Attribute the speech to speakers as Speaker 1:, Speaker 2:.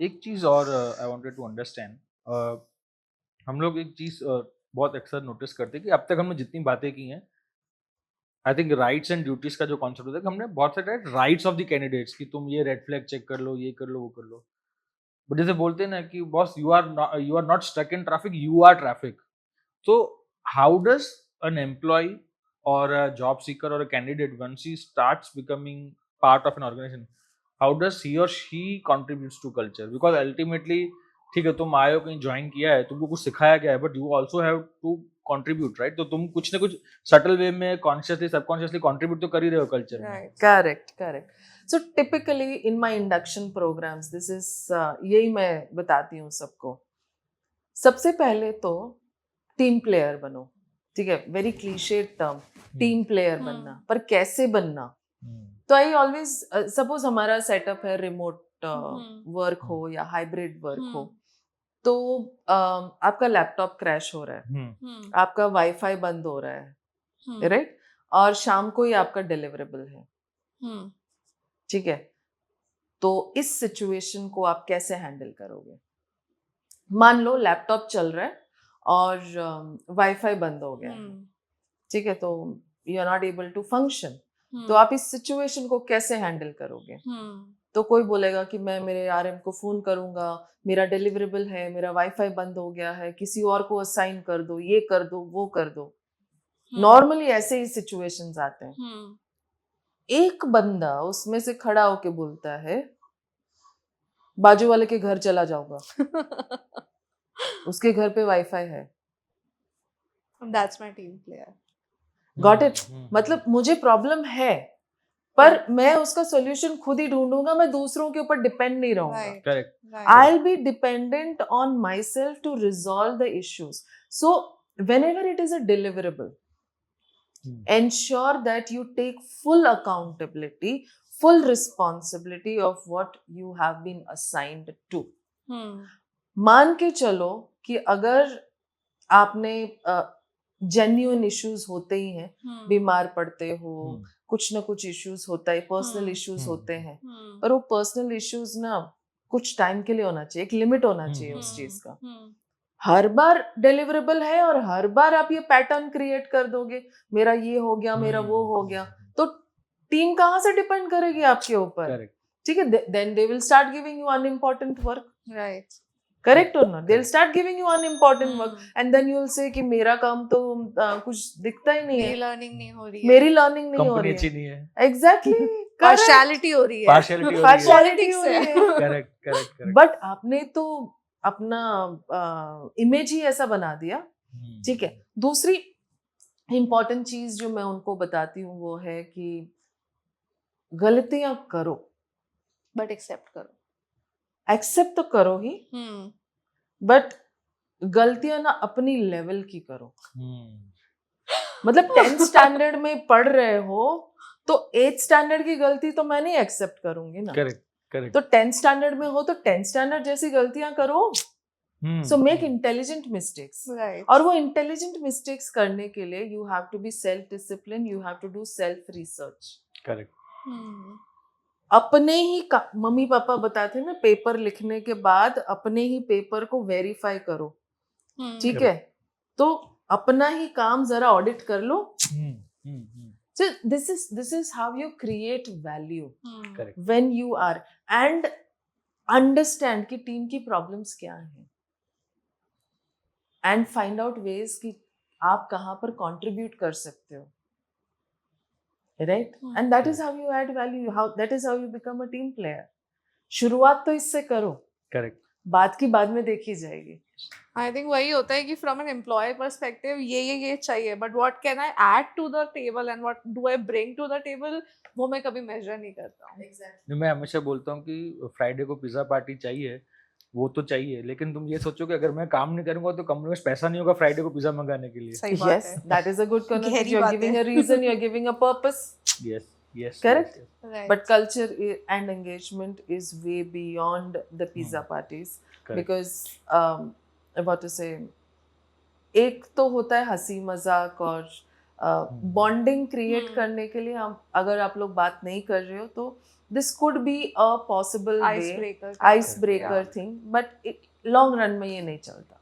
Speaker 1: एक चीज़ और I wanted to understand, हम लोग एक चीज़ बहुत अक्सर नोटिस करते हैं कि अब तक हमने जितनी बातें की हैं, I think rights and duties का जो कॉन्सेप्ट होता है कि हमने बहुत सारे राइट्स ऑफ द कैंडिडेट्स कि तुम ये रेड फ्लैग चेक कर लो, ये कर लो, वो कर लो। बट जैसे बोलते हैं ना कि boss you are not stuck in traffic, you are traffic. So, how does an employee or a job seeker or a candidate, once he starts becoming part of an organization, how does he or she contributes to culture? Because ultimately, ठीक है, तुम आए हो, कहीं join किया है, तुमको कुछ सिखाया गया है, but you also have to contribute, right? तो तुम कुछ ना कुछ सटल वे में कॉन्शियसली सबकॉन्शियसली कंट्रीब्यूट तो कर ही रहे हो कल्चर में।
Speaker 2: Right. Correct. So typically in my induction programs, this is यही मैं बताती हूँ सबको। सबसे पहले तो टीम प्लेयर बनो, ठीक है, very clichéd term, team player बनना, पर कैसे बनना? तो आई ऑलवेज सपोज हमारा सेटअप है रिमोट वर्क हो या हाइब्रिड वर्क हो, तो आपका लैपटॉप क्रैश हो रहा है, आपका वाईफाई बंद हो रहा है, राइट, और शाम को ही आपका डिलीवरेबल है, ठीक है, तो इस सिचुएशन को आप कैसे हैंडल करोगे? मान लो लैपटॉप चल रहा है और वाईफाई बंद हो गया है, ठीक है, तो you are not able to function, तो आप इस सिचुएशन को कैसे हैंडल करोगे? तो कोई बोलेगा कि मैं मेरे आरएम को फोन करूंगा, मेरा डिलीवरेबल है, मेरा वाईफाई बंद हो गया है, किसी और को असाइन कर दो, ये कर दो, वो कर दो। नॉर्मली ऐसे ही सिचुएशंस आते हैं। एक बंदा उसमें से खड़ा होके बोलता है, बाजू वाले के घर चला जाऊंगा, उसके घर पे वाईफाई है।
Speaker 3: That's my team player.
Speaker 2: Got it? मतलब मुझे प्रॉब्लम है, पर मैं उसका सॉल्यूशन खुद ही ढूंढूंगा, मैं दूसरों के ऊपर डिपेंड नहीं रहूंगा।
Speaker 1: Correct.
Speaker 2: I'll be dependent on myself to resolve the issues. So whenever it is a deliverable, ensure that you take full accountability, full responsibility of what you have been assigned to. मान के चलो कि अगर आपने genuine issues होते ही हैं, बीमार पड़ते हो, कुछ ना कुछ इश्यूज होता है, पर्सनल इश्यूज होते हैं, पर वो पर्सनल इश्यूज ना कुछ टाइम के लिए होना चाहिए, एक लिमिट होना चाहिए उस चीज का। हर बार डिलीवरेबल है और हर बार आप ये पैटर्न क्रिएट कर दोगे, मेरा ये हो गया, मेरा वो हो गया, तो टीम कहाँ से डिपेंड करेगी आपके ऊपर? ठीक है, then they will start giving you unimportant work, right? Correct और not? They will start giving you unimportant work and then you will say कि मेरा काम तो कुछ दिखता ही नहीं है,
Speaker 3: मेरी लर्निंग नहीं हो रही है,
Speaker 2: मेरी लर्निंग नहीं हो रही है, एग्जैक्टली,
Speaker 3: पार्शियलिटी हो रही है,
Speaker 2: पार्शियलिटी हो रही है।
Speaker 1: करेक्ट।
Speaker 2: बट आपने तो अपना इमेज ही ऐसा बना दिया, ठीक है। दूसरी इंपॉर्टेंट चीज जो मैं उनको बताती हूँ वो है कि गलतियां करो,
Speaker 3: बट एक्सेप्ट करो।
Speaker 2: एक्सेप्ट तो करो ही, बट गलतियां ना अपनी लेवल की करो। मतलब 10th स्टैंडर्ड में पढ़ रहे हो तो 8th स्टैंडर्ड की गलती तो मैं नहीं एक्सेप्ट करूंगी ना। करेक्ट। तो 10th स्टैंडर्ड में हो तो 10th स्टैंडर्ड जैसी गलतियां करो। सो मेक इंटेलिजेंट मिस्टेक्स, और वो इंटेलिजेंट मिस्टेक्स करने के लिए you have to be self discipline, you have to do self research. Correct. अपने ही मम्मी पापा बताते हैं ना, पेपर लिखने के बाद अपने ही पेपर को वेरीफाई करो, ठीक है, तो अपना ही काम जरा ऑडिट कर लो। So this is how you create value. Correct. When you are and understand कि टीम की प्रॉब्लम्स क्या हैं and find out ways कि आप कहाँ पर contribute कर सकते हो, right? And that is how you add value. That is how you become a team player. शुरुआत तो इससे करो, करेक्ट, बात की बाद में देखी जाएगी।
Speaker 3: आई थिंक वही होता है कि फ्रॉम एन एम्प्लॉय पर्सपेक्टिव ये चाहिए, but what can I add to the table and what do I bring to the table, वो मैं कभी मेजर नहीं करता हूँ।
Speaker 2: Exactly.
Speaker 1: मैं हमेशा बोलता हूँ कि फ्राइडे को पिज्जा पार्टी चाहिए, वो तो चाहिए, लेकिन तुम ये सोचो कि अगर मैं काम नहीं करूंगा तो कंपनी में पैसा नहीं होगा फ्राइडे को पिज्जा मंगाने के लिए।
Speaker 3: सही बात है।
Speaker 2: That is a good concept. You are giving a reason, you are giving a purpose. Yes. Correct. Right. But culture and engagement is way beyond the pizza parties. Correct. Because what to say, एक तो होता है हंसी मजाक और bonding create करने के लिए हम, अगर आप लोग बात नहीं कर रहे हो तो this could be a possible
Speaker 3: ice
Speaker 2: way,
Speaker 3: breaker
Speaker 2: ice breaker thing, but long run में ये नहीं चलता.